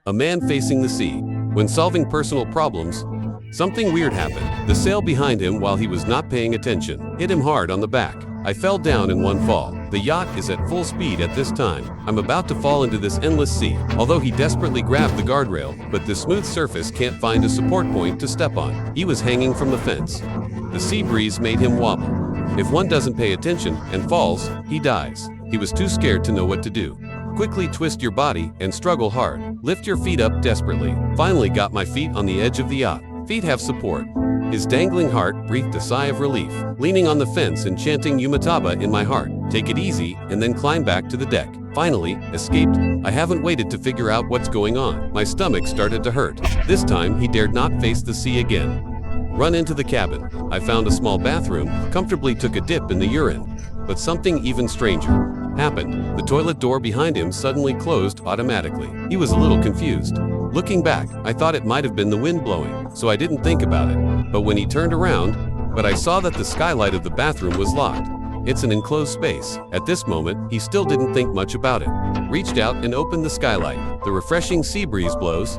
A man facing the sea. When solving personal problems, something weird happened. The sail behind him, while he was not paying attention, hit him hard on the back. I fell down in one fall. The yacht is at full speed at this time. I'm about to fall into this endless sea. Although he desperately grabbed the guardrail, but the smooth surface can't find a support point to step on. He was hanging from the fence. The sea breeze made him wobble. If one doesn't pay attention and falls, he dies. He was too scared to know what to do. Quickly twist your body and struggle hard. Lift your feet up desperately. Finally got my feet on the edge of the yacht. Feet have support. His dangling heart breathed a sigh of relief. Leaning on the fence and chanting Umataba in my heart, take it easy, and then climb back to the deck. Finally, escaped. I haven't waited to figure out what's going on. My stomach started to hurt. This time, he dared not face the sea again. Run into the cabin. I found a small bathroom, comfortably took a dip in the urine. But something even stranger happened. The toilet door behind him suddenly closed automatically. He was a little confused. Looking back, I thought it might have been the wind blowing, so I didn't think about it. But when he turned around, I saw that the skylight of the bathroom was locked. It's an enclosed space. At this moment, he still didn't think much about it. Reached out and opened the skylight. The refreshing sea breeze blows,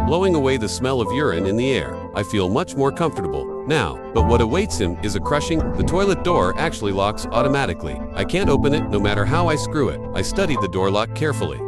blowing away the smell of urine in the air. I feel much more comfortable now, but what awaits him is a crushing. The toilet door actually locks automatically. I can't open it no matter how I screw it. I studied the door lock carefully.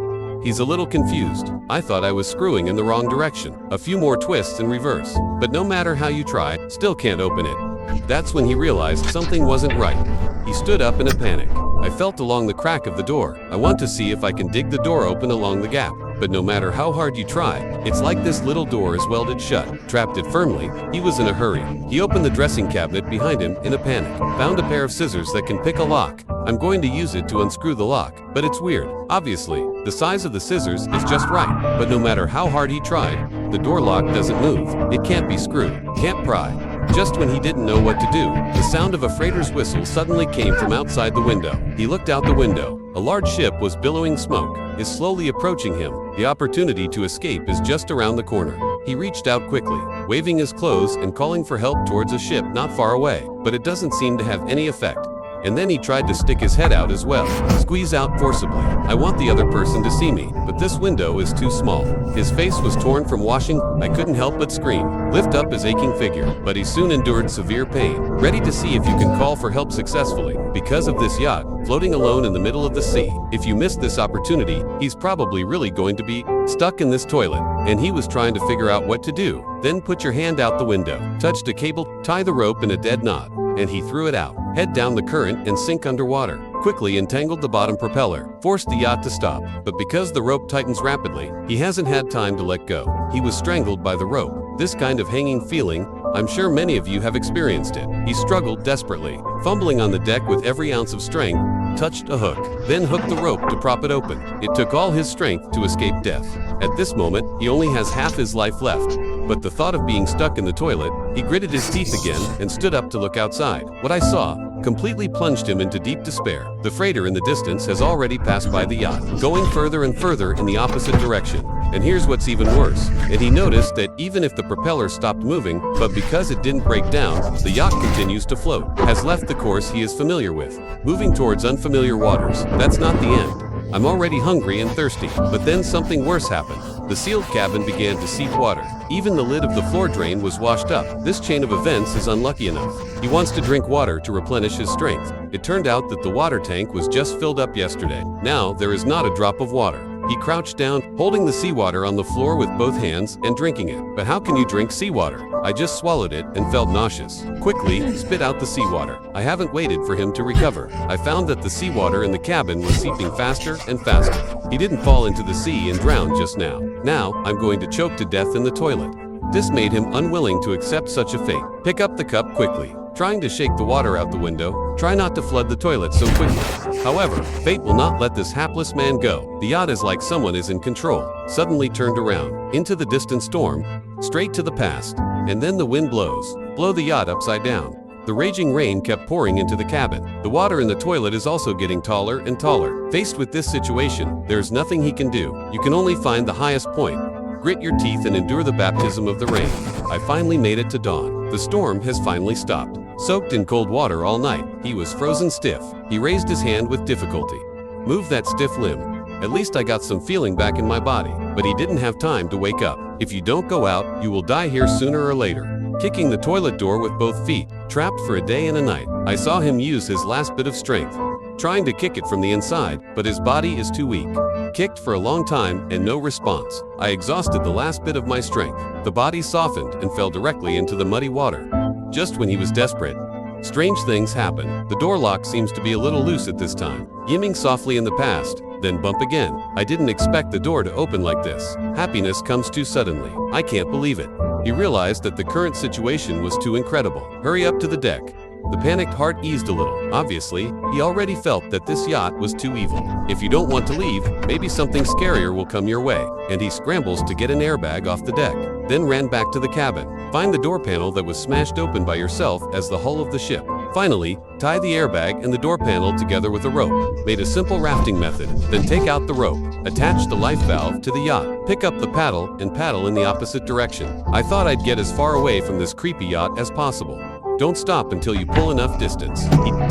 He's a little confused. I thought I was screwing in the wrong direction. A few more twists in reverse. But no matter how you try, still can't open it. That's when he realized something wasn't right. He stood up in a panic. I felt along the crack of the door. I want to see if I can dig the door open along the gap. But no matter how hard you try, it's like this little door is welded shut. Trapped it firmly, he was in a hurry. He opened the dressing cabinet behind him in a panic. Found a pair of scissors that can pick a lock. I'm going to use it to unscrew the lock, but it's weird. Obviously, the size of the scissors is just right. But no matter how hard he tried, the door lock doesn't move. It can't be screwed. Can't pry. Just when he didn't know what to do, the sound of a freighter's whistle suddenly came from outside the window. He looked out the window. A large ship was billowing smoke, is slowly approaching him. The opportunity to escape is just around the corner. He reached out quickly, waving his clothes and calling for help towards a ship not far away, but it doesn't seem to have any effect. And then he tried to stick his head out as well. Squeeze out forcibly. I want the other person to see me, but this window is too small. His face was torn from washing. I couldn't help but scream. Lift up his aching figure, but he soon endured severe pain. Ready to see if you can call for help successfully. Because of this yacht, floating alone in the middle of the sea. If you miss this opportunity, he's probably really going to be stuck in this toilet. And he was trying to figure out what to do. Then put your hand out the window. Touch the cable, tie the rope in a dead knot. And he threw it out. Head down the current and sink underwater. Quickly entangled the bottom propeller, forced the yacht to stop. But because the rope tightens rapidly, he hasn't had time to let go. He was strangled by the rope. This kind of hanging feeling, I'm sure many of you have experienced it. He struggled desperately, fumbling on the deck with every ounce of strength, touched a hook, then hooked the rope to prop it open. It took all his strength to escape death. At this moment, he only has half his life left. But the thought of being stuck in the toilet, he gritted his teeth again and stood up to look outside. What I saw completely plunged him into deep despair. The freighter in the distance has already passed by the yacht, going further and further in the opposite direction. And here's what's even worse. And he noticed that even if the propeller stopped moving, but because it didn't break down, the yacht continues to float, has left the course he is familiar with, moving towards unfamiliar waters. That's not the end. I'm already hungry and thirsty, but then something worse happened. The sealed cabin began to seep water. Even the lid of the floor drain was washed up. This chain of events is unlucky enough. He wants to drink water to replenish his strength. It turned out that the water tank was just filled up yesterday. Now there is not a drop of water. He crouched down, holding the seawater on the floor with both hands and drinking it. But how can you drink seawater? I just swallowed it and felt nauseous. Quickly, spit out the seawater. I haven't waited for him to recover. I found that the seawater in the cabin was seeping faster and faster. He didn't fall into the sea and drown just now. Now, I'm going to choke to death in the toilet. This made him unwilling to accept such a fate. Pick up the cup quickly. Trying to shake the water out the window, try not to flood the toilet so quickly. However, fate will not let this hapless man go. The yacht is like someone is in control. Suddenly turned around, into the distant storm, straight to the past. And then the wind blows. Blow the yacht upside down. The raging rain kept pouring into the cabin. The water in the toilet is also getting taller and taller. Faced with this situation, there's nothing he can do. You can only find the highest point. Grit your teeth and endure the baptism of the rain. I finally made it to dawn. The storm has finally stopped. Soaked in cold water all night, he was frozen stiff. He raised his hand with difficulty. Move that stiff limb. At least I got some feeling back in my body. But he didn't have time to wake up. If you don't go out, you will die here sooner or later. Kicking the toilet door with both feet, trapped for a day and a night. I saw him use his last bit of strength, trying to kick it from the inside, but his body is too weak. Kicked for a long time and no response. I exhausted the last bit of my strength. The body softened and fell directly into the muddy water. Just when he was desperate, strange things happen. The door lock seems to be a little loose at this time. Yimming softly in the past, then bump again. I didn't expect the door to open like this. Happiness comes too suddenly. I can't believe it. He realized that the current situation was too incredible. Hurry up to the deck. The panicked heart eased a little. Obviously, he already felt that this yacht was too evil. If you don't want to leave, maybe something scarier will come your way. And he scrambles to get an airbag off the deck, then ran back to the cabin. Find the door panel that was smashed open by yourself as the hull of the ship. Finally, tie the airbag and the door panel together with a rope. Made a simple rafting method. Then take out the rope. Attach the life valve to the yacht. Pick up the paddle and paddle in the opposite direction. I thought I'd get as far away from this creepy yacht as possible. Don't stop until you pull enough distance.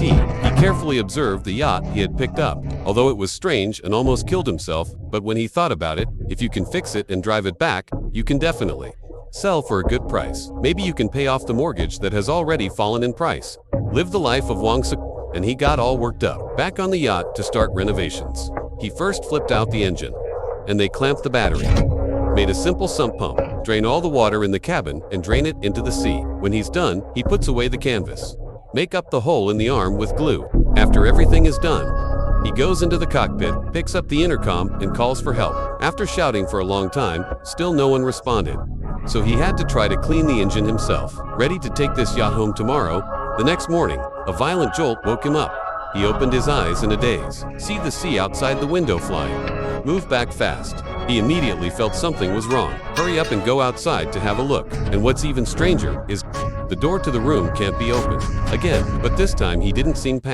He carefully observed the yacht he had picked up, although it was strange and almost killed himself, but when he thought about it, if you can fix it and drive it back, you can definitely sell for a good price. Maybe you can pay off the mortgage that has already fallen in price. Live the life of Wang Suk, and he got all worked up. Back on the yacht to start renovations. He first flipped out the engine, and they clamped the battery. Made a simple sump pump, drain all the water in the cabin and drain it into the sea. When he's done, he puts away the canvas. Make up the hole in the arm with glue. After everything is done, he goes into the cockpit, picks up the intercom and calls for help. After shouting for a long time, still no one responded. So he had to try to clean the engine himself. Ready to take this yacht home tomorrow, the next morning, a violent jolt woke him up. He opened his eyes in a daze. See the sea outside the window flying. Move back fast. He immediately felt something was wrong. Hurry up and go outside to have a look. And what's even stranger is the door to the room can't be opened. Again, but this time he didn't seem panicked.